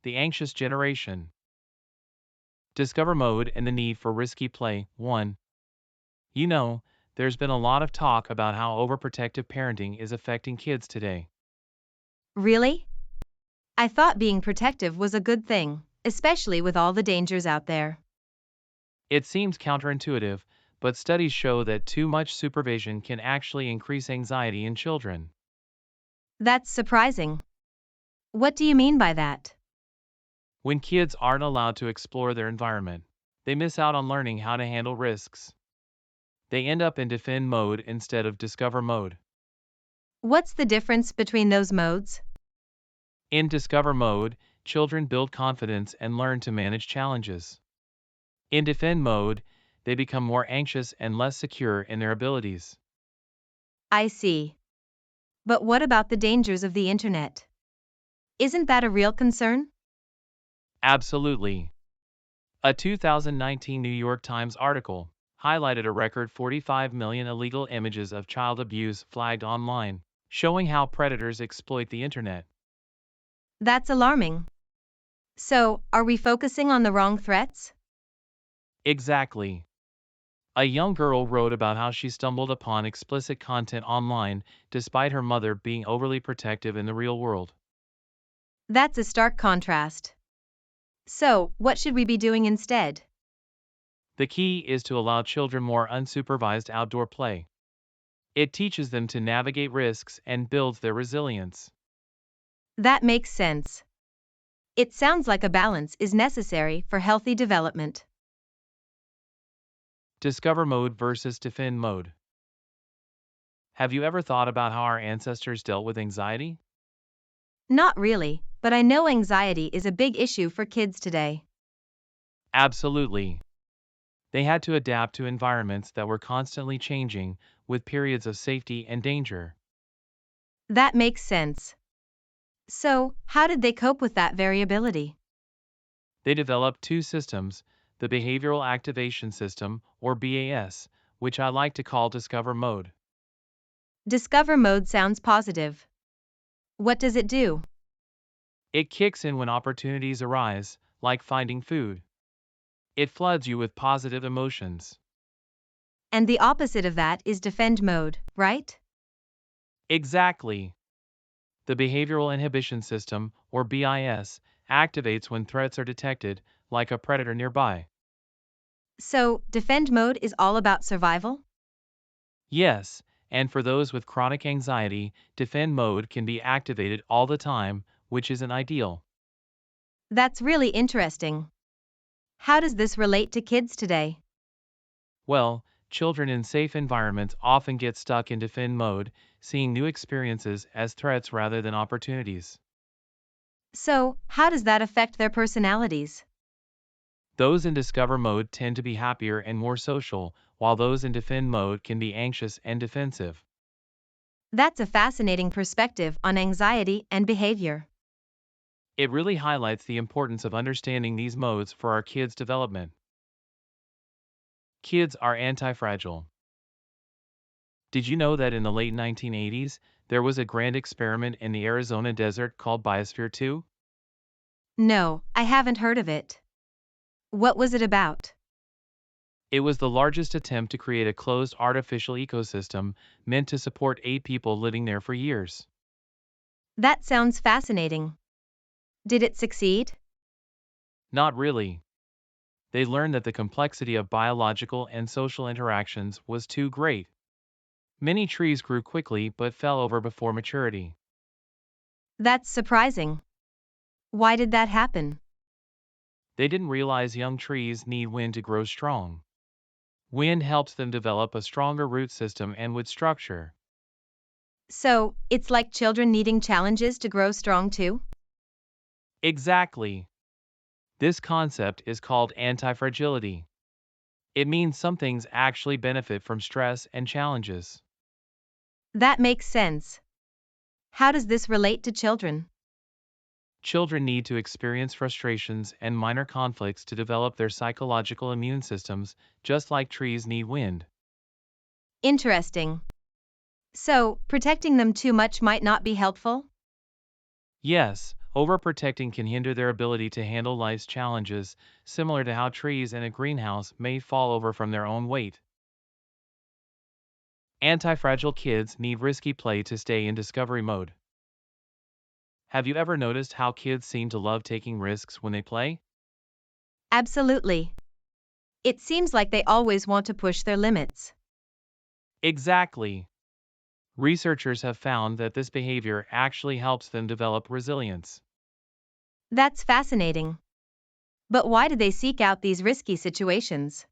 The anxious generation. Discover mode and the need for risky play. 1. You know, there's been a lot of talk about how overprotective parenting is affecting kids today. Really? I thought being protective was a good thing, especially with all the dangers out there. It seems counterintuitive, but studies show that too much supervision can actually increase anxiety in children. That's surprising. What do you mean by that? When kids aren't allowed to explore their environment, they miss out on learning how to handle risks. They end up in defend mode instead of discover mode. What's the difference between those modes? In discover mode, children build confidence and learn to manage challenges. In defend mode, they become more anxious and less secure in their abilities. I see. But what about the dangers of the internet? Isn't that a real concern? Absolutely. A 2019 New York Times article highlighted a record 45 million illegal images of child abuse flagged online, showing how predators exploit the internet. That's alarming. So, are we focusing on the wrong threats? Exactly. A young girl wrote about how she stumbled upon explicit content online despite her mother being overly protective in the real world. That's a stark contrast. So, what should we be doing instead? The key is to allow children more unsupervised outdoor play. It teaches them to navigate risks and builds their resilience. That makes sense. It sounds like a balance is necessary for healthy development. Discover mode versus defend mode. Have you ever thought about how our ancestors dealt with anxiety? Not really, but I know anxiety is a big issue for kids today. Absolutely. They had to adapt to environments that were constantly changing, with periods of safety and danger. That makes sense. So, how did they cope with that variability? They developed two systems: the Behavioral Activation System, or BAS, which I like to call Discover Mode. Discover mode sounds positive. What does it do? It kicks in when opportunities arise, like finding food. It floods you with positive emotions. And the opposite of that is defend mode, right? Exactly. The Behavioral Inhibition System, or BIS, activates when threats are detected, like a predator nearby. So, defend mode is all about survival? Yes, and for those with chronic anxiety, defend mode can be activated all the time, which isn't ideal. That's really interesting. How does this relate to kids today? Well, children in safe environments often get stuck in defend mode, seeing new experiences as threats rather than opportunities. So, how does that affect their personalities? Those in discover mode tend to be happier and more social, while those in defend mode can be anxious and defensive. That's a fascinating perspective on anxiety and behavior. It really highlights the importance of understanding these modes for our kids' development. Kids are anti-fragile. Did you know that in the late 1980s, there was a grand experiment in the Arizona desert called Biosphere 2? No, I haven't heard of it. What was it about? It was the largest attempt to create a closed artificial ecosystem meant to support 8 people living there for years. That sounds fascinating. Did it succeed? Not really. They learned that the complexity of biological and social interactions was too great. Many trees grew quickly but fell over before maturity. That's surprising. Why did that happen? They didn't realize young trees need wind to grow strong. Wind helps them develop a stronger root system and wood structure. So, it's like children needing challenges to grow strong too? Exactly. This concept is called anti-fragility. It means some things actually benefit from stress and challenges. That makes sense. How does this relate to children? Children need to experience frustrations and minor conflicts to develop their psychological immune systems, just like trees need wind. Interesting. So, protecting them too much might not be helpful? Yes, Overprotecting can hinder their ability to handle life's challenges, similar to how trees in a greenhouse may fall over from their own weight. Anti-fragile kids need risky play to stay in discovery mode. Have you ever noticed how kids seem to love taking risks when they play? Absolutely. It seems like they always want to push their limits. Exactly. Researchers have found that this behavior actually helps them develop resilience. That's fascinating. But why do they seek out these risky situations?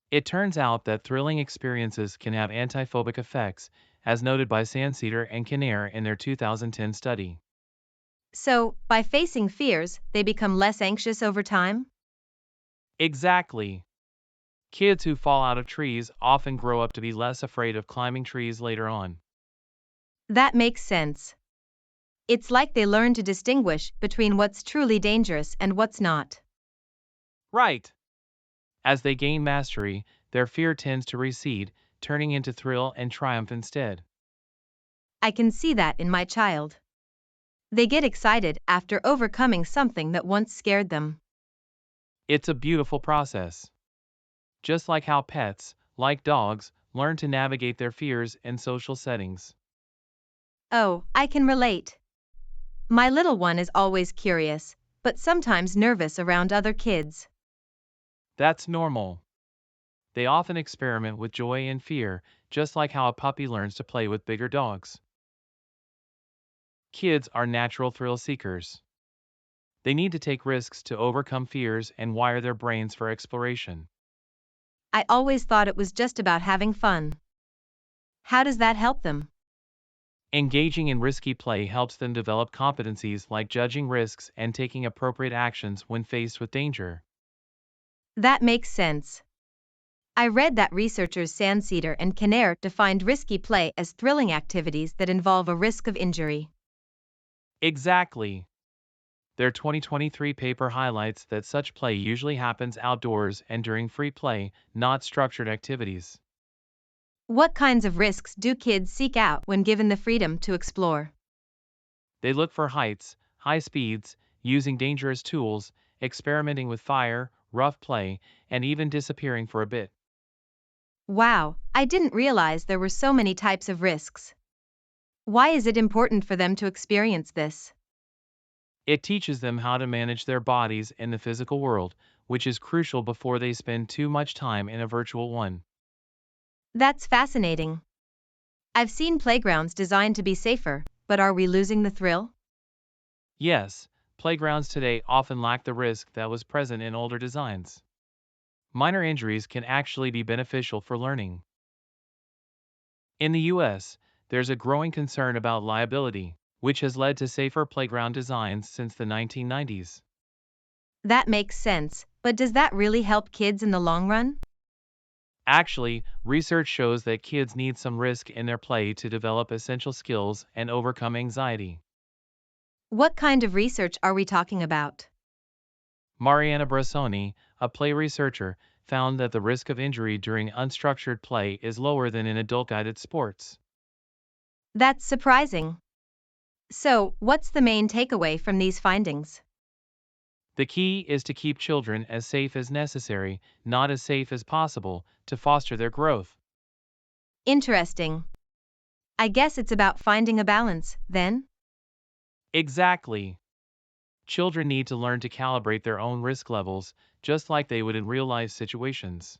It turns out that thrilling experiences can have antiphobic effects, as noted by Sandcedar and Kinnear in their 2010 study. So, by facing fears, they become less anxious over time? Exactly. Kids who fall out of trees often grow up to be less afraid of climbing trees later on. That makes sense. It's like they learn to distinguish between what's truly dangerous and what's not. Right. As they gain mastery, their fear tends to recede, turning into thrill and triumph instead. I can see that in my child. They get excited after overcoming something that once scared them. It's a beautiful process. Just like how pets, like dogs, learn to navigate their fears in social settings. Oh, I can relate. My little one is always curious, but sometimes nervous around other kids. That's normal. They often experiment with joy and fear, just like how a puppy learns to play with bigger dogs. Kids are natural thrill seekers. They need to take risks to overcome fears and wire their brains for exploration. I always thought it was just about having fun. How does that help them? Engaging in risky play helps them develop competencies like judging risks and taking appropriate actions when faced with danger. That makes sense. I read that researchers Sandcedar and Kinnear defined risky play as thrilling activities that involve a risk of injury. Exactly. Their 2023 paper highlights that such play usually happens outdoors and during free play, not structured activities. What kinds of risks do kids seek out when given the freedom to explore? They look for heights, high speeds, using dangerous tools, experimenting with fire, rough play, and even disappearing for a bit. Wow, I didn't realize there were so many types of risks. Why is it important for them to experience this? It teaches them how to manage their bodies in the physical world, which is crucial before they spend too much time in a virtual one. That's fascinating. I've seen playgrounds designed to be safer, but are we losing the thrill? Yes, playgrounds today often lack the risk that was present in older designs. Minor injuries can actually be beneficial for learning. In the US, there's a growing concern about liability, which has led to safer playground designs since the 1990s. That makes sense, but does that really help kids in the long run? Actually, research shows that kids need some risk in their play to develop essential skills and overcome anxiety. What kind of research are we talking about? Mariana Bressoni, a play researcher, found that the risk of injury during unstructured play is lower than in adult-guided sports. That's surprising. So, what's the main takeaway from these findings? The key is to keep children as safe as necessary, not as safe as possible, to foster their growth. Interesting. I guess it's about finding a balance, then? Exactly. Children need to learn to calibrate their own risk levels, just like they would in real-life situations.